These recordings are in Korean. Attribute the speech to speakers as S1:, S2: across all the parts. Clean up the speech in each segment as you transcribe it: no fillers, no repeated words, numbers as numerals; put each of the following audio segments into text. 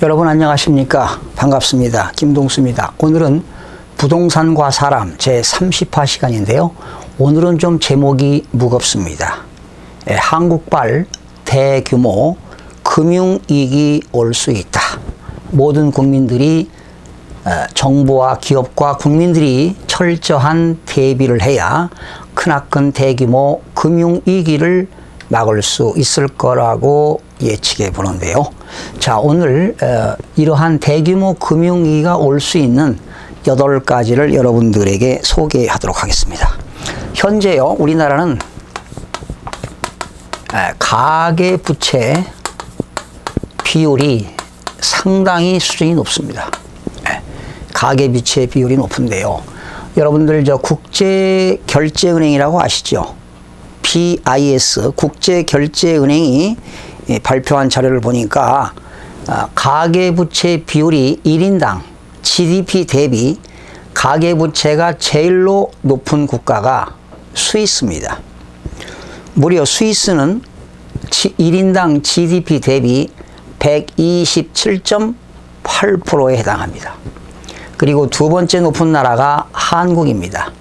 S1: 여러분 안녕하십니까? 반갑습니다. 김동수입니다. 오늘은 부동산과 사람 제30화 시간인데요. 오늘은 좀 제목이 무겁습니다. 한국발 대규모 금융위기 올 수 있다. 모든 국민들이 정부와 기업과 국민들이 철저한 대비를 해야 크나큰 대규모 금융위기를 막을 수 있을 거라고 예측해 보는데요. 자, 오늘 이러한 대규모 금융위기가 올 수 있는 8가지를 여러분들에게 소개하도록 하겠습니다. 현재요, 우리나라는 가계부채 비율이 상당히 수준이 높습니다. 가계부채 비율이 높은데요. 여러분들 저 국제결제은행이라고 아시죠? BIS 국제결제은행이 발표한 자료를 보니까 가계부채 비율이 1인당 GDP 대비 가계부채가 제일로 높은 국가가 스위스입니다. 무려 스위스는 1인당 GDP 대비 127.8%에 해당합니다. 그리고 두 번째 높은 나라가 한국입니다.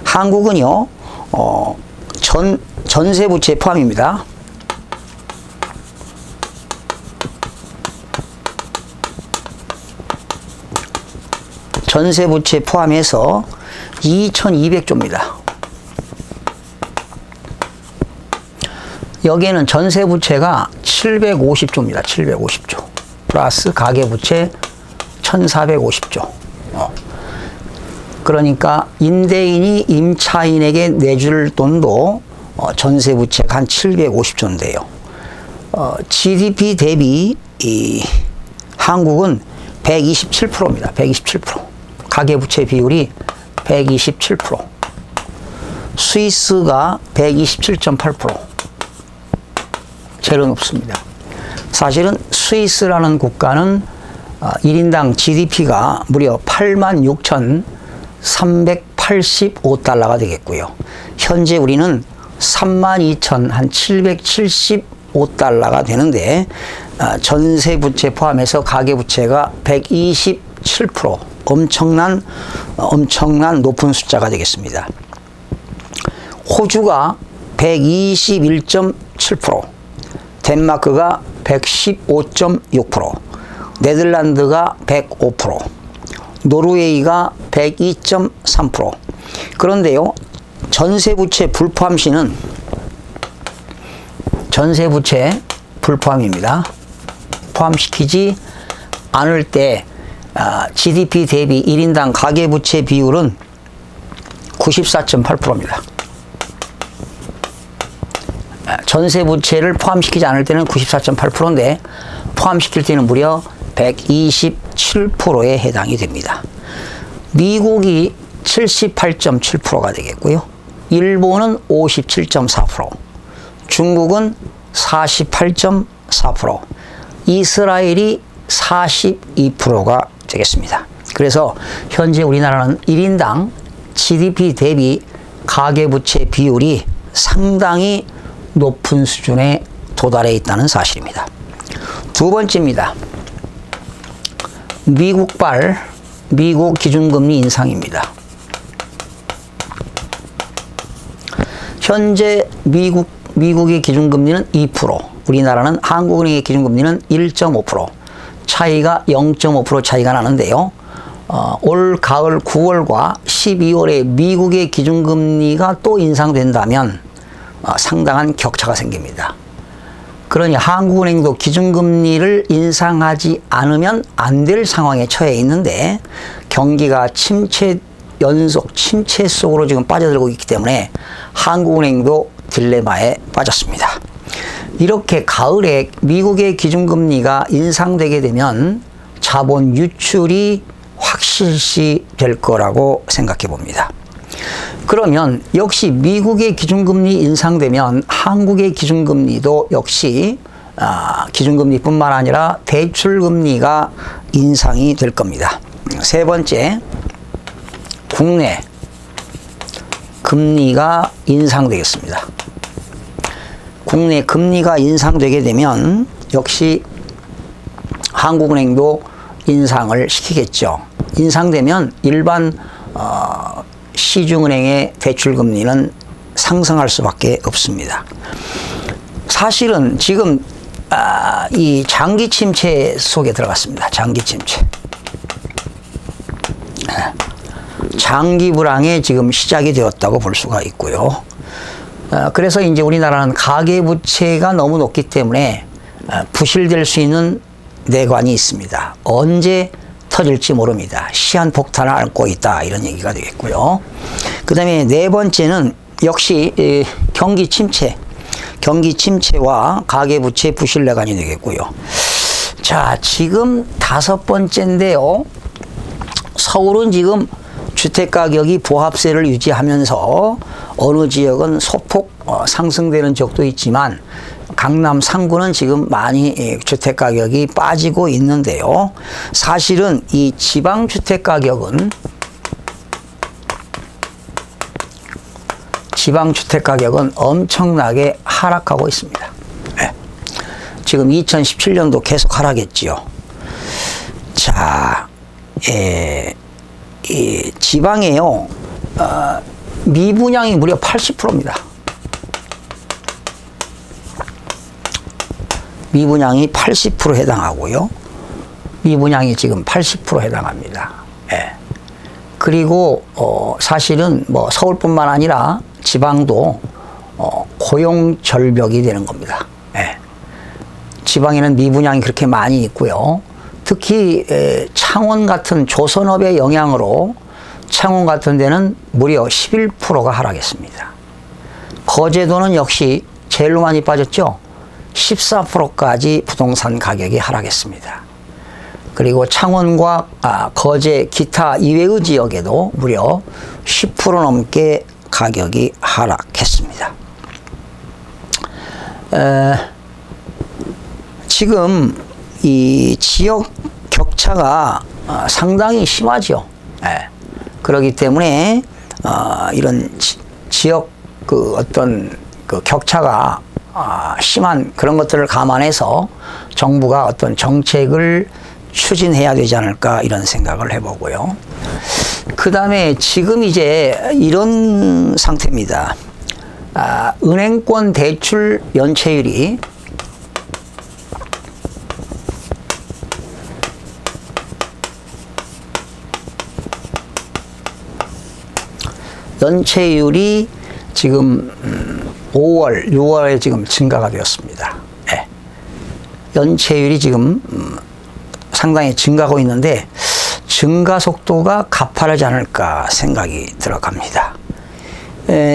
S1: 한국은요, 전세부채 포함입니다. 전세부채 포함해서 2200조입니다. 여기에는 전세부채가 750조입니다. 750조. 플러스 가계부채 1450조. 그러니까 임대인이 임차인에게 내줄 돈도 전세부채가 한 750조인데요. GDP 대비 한국은 127%입니다. 127%. 가계부채 비율이 127%. 스위스가 127.8%. 제일 높습니다. 사실은 스위스라는 국가는 1인당 GDP가 무려 86,385달러가 되겠고요. 현재 우리는 32,775달러가 되는데 전세부채 포함해서 가계부채가 127%, 엄청난 높은 숫자가 되겠습니다. 호주가 121.7%, 덴마크가 115.6%, 네덜란드가 105%, 노르웨이가 102.3%. 그런데요, 전세부채 불포함 시는 전세부채 불포함입니다. 포함시키지 않을 때 GDP 대비 1인당 가계부채 비율은 94.8%입니다. 전세부채를 포함시키지 않을 때는 94.8%인데 포함시킬 때는 무려 127%에 해당이 됩니다. 미국이 78.7%가 되겠고요. 일본은 57.4%, 중국은 48.4%, 이스라엘이 42%가 되겠습니다. 그래서 현재 우리나라는 1인당 GDP 대비 가계부채 비율이 상당히 높은 수준에 도달해 있다는 사실입니다. 두 번째입니다. 미국 기준금리 인상입니다. 현재 미국의 기준금리는 2%, 우리나라는 한국은행의 기준금리는 1.5%, 차이가 0.5% 차이가 나는데요. 올 가을 9월과 12월에 미국의 기준금리가 또 인상된다면 상당한 격차가 생깁니다. 그러니 한국은행도 기준금리를 인상하지 않으면 안 될 상황에 처해 있는데 경기가 연속 침체 속으로 지금 빠져들고 있기 때문에 한국은행도 딜레마에 빠졌습니다. 이렇게 가을에 미국의 기준금리가 인상되게 되면 자본 유출이 확실시 될 거라고 생각해 봅니다. 그러면 역시 미국의 기준금리 인상되면 한국의 기준금리도 역시 기준금리뿐만 아니라 대출금리가 인상이 될 겁니다. 세 번째, 국내 금리가 인상되겠습니다. 국내 금리가 인상되게 되면 역시 한국은행도 인상을 시키겠죠. 인상되면 일반 시중은행의 대출금리는 상승할 수밖에 없습니다. 사실은 지금 이 장기 침체 속에 들어갔습니다. 장기 침체. 장기 불황에 지금 시작이 되었다고 볼 수가 있고요. 그래서 이제 우리나라는 가계부채가 너무 높기 때문에 부실될 수 있는 내관이 있습니다. 언제 터질지 모릅니다. 시한폭탄을 앓고 있다, 이런 얘기가 되겠고요. 그 다음에 네 번째는 역시 경기 침체와 가계부채 부실 내관이 되겠고요. 자, 지금 다섯 번째인데요. 서울은 지금 주택가격이 보합세를 유지하면서 어느 지역은 소폭 상승되는 지역도 있지만 강남 상구는 지금 많이 주택가격이 빠지고 있는데요. 사실은 이 지방주택가격은 엄청나게 하락하고 있습니다. 네. 지금 2017년도 계속 하락했지요. 자, 이 지방에요, 미분양이 무려 80%입니다. 미분양이 80% 해당하고요. 미분양이 지금 80% 해당합니다. 예. 그리고 사실은 뭐 서울뿐만 아니라 지방도 고용 절벽이 되는 겁니다. 예. 지방에는 미분양이 그렇게 많이 있고요. 특히 창원 같은 조선업의 영향으로 창원 같은 데는 무려 11%가 하락했습니다. 거제도는 역시 제일 많이 빠졌죠. 14%까지 부동산 가격이 하락했습니다. 그리고 창원과 거제 기타 이외의 지역에도 무려 10% 넘게 가격이 하락했습니다. 지금 이 지역 격차가 상당히 심하죠. 예. 그렇기 때문에 이런 지역 그 어떤 그 격차가 심한 그런 것들을 감안해서 정부가 어떤 정책을 추진해야 되지 않을까, 이런 생각을 해보고요. 그 다음에 지금 이제 이런 상태입니다. 은행권 대출 연체율이 지금 5월, 6월에 지금 증가가 되었습니다. 네. 연체율이 지금 상당히 증가하고 있는데 증가 속도가 가파르지 않을까 생각이 들어갑니다.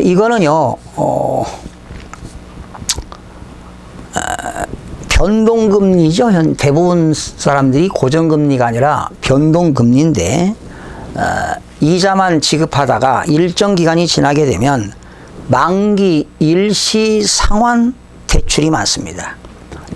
S1: 이거는요, 변동금리죠. 대부분 사람들이 고정금리가 아니라 변동금리인데 이자만 지급하다가 일정 기간이 지나게 되면 만기 일시 상환 대출이 많습니다.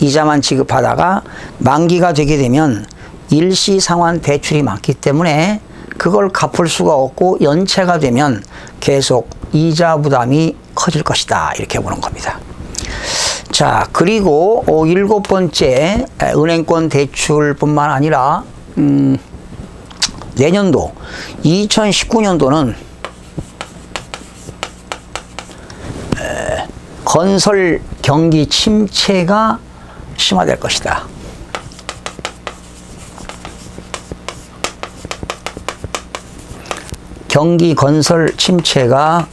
S1: 이자만 지급하다가 만기가 되게 되면 일시 상환 대출이 많기 때문에 그걸 갚을 수가 없고 연체가 되면 계속 이자 부담이 커질 것이다, 이렇게 보는 겁니다. 자, 그리고 일곱 번째, 은행권 대출뿐만 아니라 내년도 2019년도는 건설 경기 침체가 심화될 것이다. 경기 건설 침체가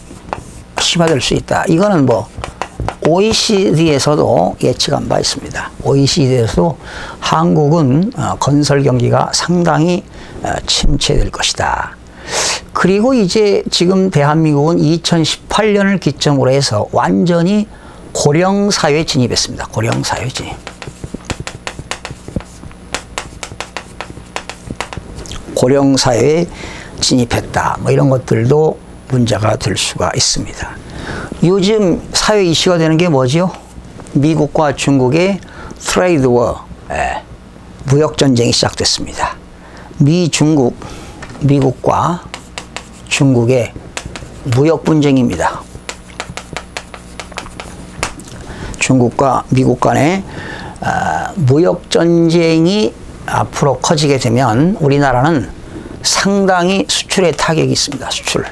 S1: 심화될 수 있다. 이거는 뭐 OECD에서도 예측한 바 있습니다. OECD에서도 한국은 건설 경기가 상당히 침체될 것이다. 그리고 이제 지금 대한민국은 2018년을 기점으로 해서 완전히 고령사회에 진입했습니다. 고령사회 진입. 고령사회에 진입했다. 뭐 이런 것들도 문제가 될 수가 있습니다. 요즘 사회 이슈가 되는 게 뭐죠? 미국과 중국의 트레이드 워, 무역 전쟁이 시작됐습니다. 미국과 중국의 무역 분쟁입니다. 중국과 미국 간의 무역 전쟁이 앞으로 커지게 되면 우리나라는 상당히 수출에 타격이 있습니다. 수출.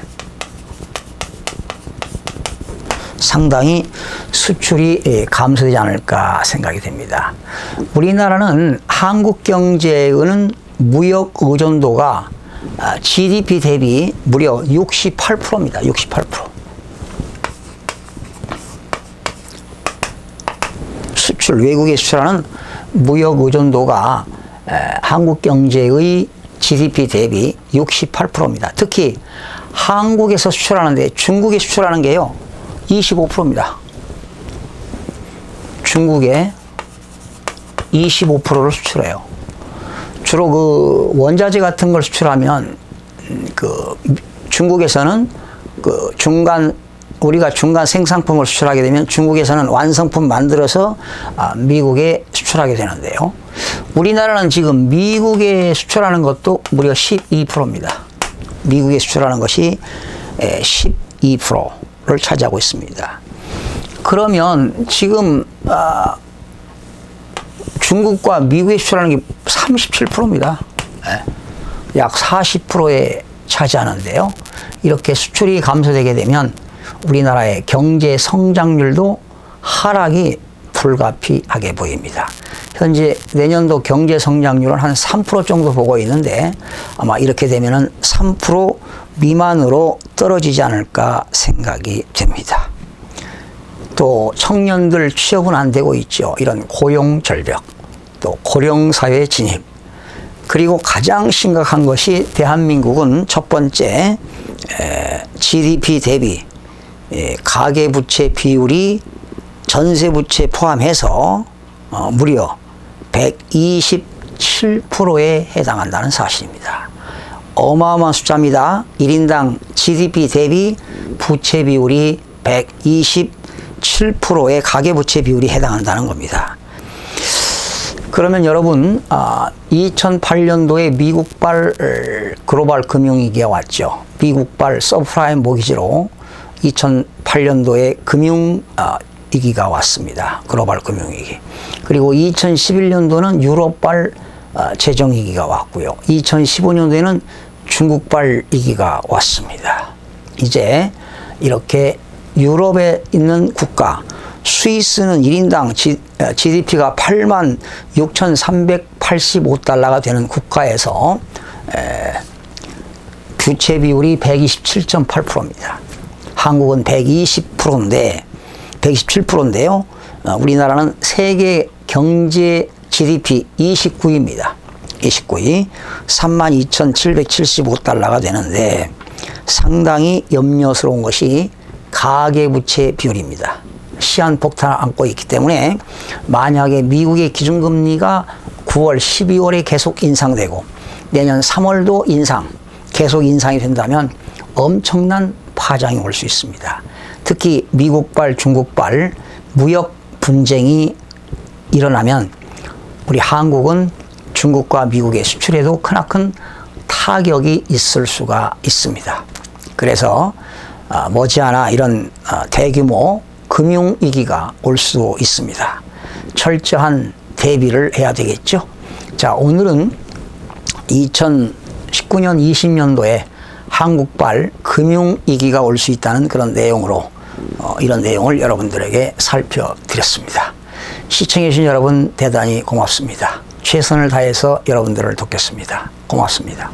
S1: 상당히 수출이 감소되지 않을까 생각이 됩니다. 우리나라는 한국 경제의 무역 의존도가 GDP 대비 무려 68%입니다. 68%. 수출, 외국에 수출하는 무역 의존도가 한국 경제의 GDP 대비 68%입니다. 특히 한국에서 수출하는데 중국에 수출하는 게요, 25%입니다. 중국에 25%를 수출해요. 주로 그 원자재 같은 걸 수출하면 중국에서는 우리가 중간 생산품을 수출하게 되면 중국에서는 완성품 만들어서 미국에 수출하게 되는데요. 우리나라는 지금 미국에 수출하는 것도 무려 12%입니다. 미국에 수출하는 것이 12%를 차지하고 있습니다. 그러면 지금 중국과 미국에 수출하는 게 37%입니다. 약 40%에 차지하는데요. 이렇게 수출이 감소되게 되면 우리나라의 경제 성장률도 하락이 불가피하게 보입니다. 현재 내년도 경제 성장률은 한 3% 정도 보고 있는데 아마 이렇게 되면은 3% 미만으로 떨어지지 않을까 생각이 됩니다. 또 청년들 취업은 안 되고 있죠. 이런 고용 절벽, 또 고령 사회 진입. 그리고 가장 심각한 것이 대한민국은 첫 번째 GDP 대비 가계부채 비율이 전세부채 포함해서 무려 127%에 해당한다는 사실입니다. 어마어마한 숫자입니다. 1인당 GDP 대비 부채 비율이 127%의 가계부채 비율이 해당한다는 겁니다. 그러면 여러분, 2008년도에 미국발 글로벌 금융위기가 왔죠. 미국발 서브프라임 모기지로 2008년도에 금융위기가 왔습니다. 글로벌 금융위기. 그리고 2011년도는 유럽발 재정위기가 왔고요. 2015년도에는 중국발 위기가 왔습니다. 이제 이렇게 유럽에 있는 국가, 스위스는 1인당 GDP가 86,385달러가 되는 국가에서 부채 비율이 127.8%입니다. 한국은 127%인데요. 우리나라는 세계 경제 GDP 29위입니다. 29위. 32,775달러가 되는데 상당히 염려스러운 것이 가계부채 비율입니다. 시한폭탄을 안고 있기 때문에 만약에 미국의 기준금리가 9월, 12월에 계속 인상되고 내년 3월도 계속 인상이 된다면 엄청난 파장이 올 수 있습니다. 특히 미국발, 중국발 무역 분쟁이 일어나면 우리 한국은 중국과 미국의 수출에도 크나큰 타격이 있을 수가 있습니다. 그래서 머지않아 이런 대규모 금융위기가 올 수 있습니다. 철저한 대비를 해야 되겠죠. 자, 오늘은 2019년, 20년도에 한국발 금융위기가 올 수 있다는 그런 내용으로 이런 내용을 여러분들에게 살펴드렸습니다. 시청해주신 여러분 대단히 고맙습니다. 최선을 다해서 여러분들을 돕겠습니다. 고맙습니다.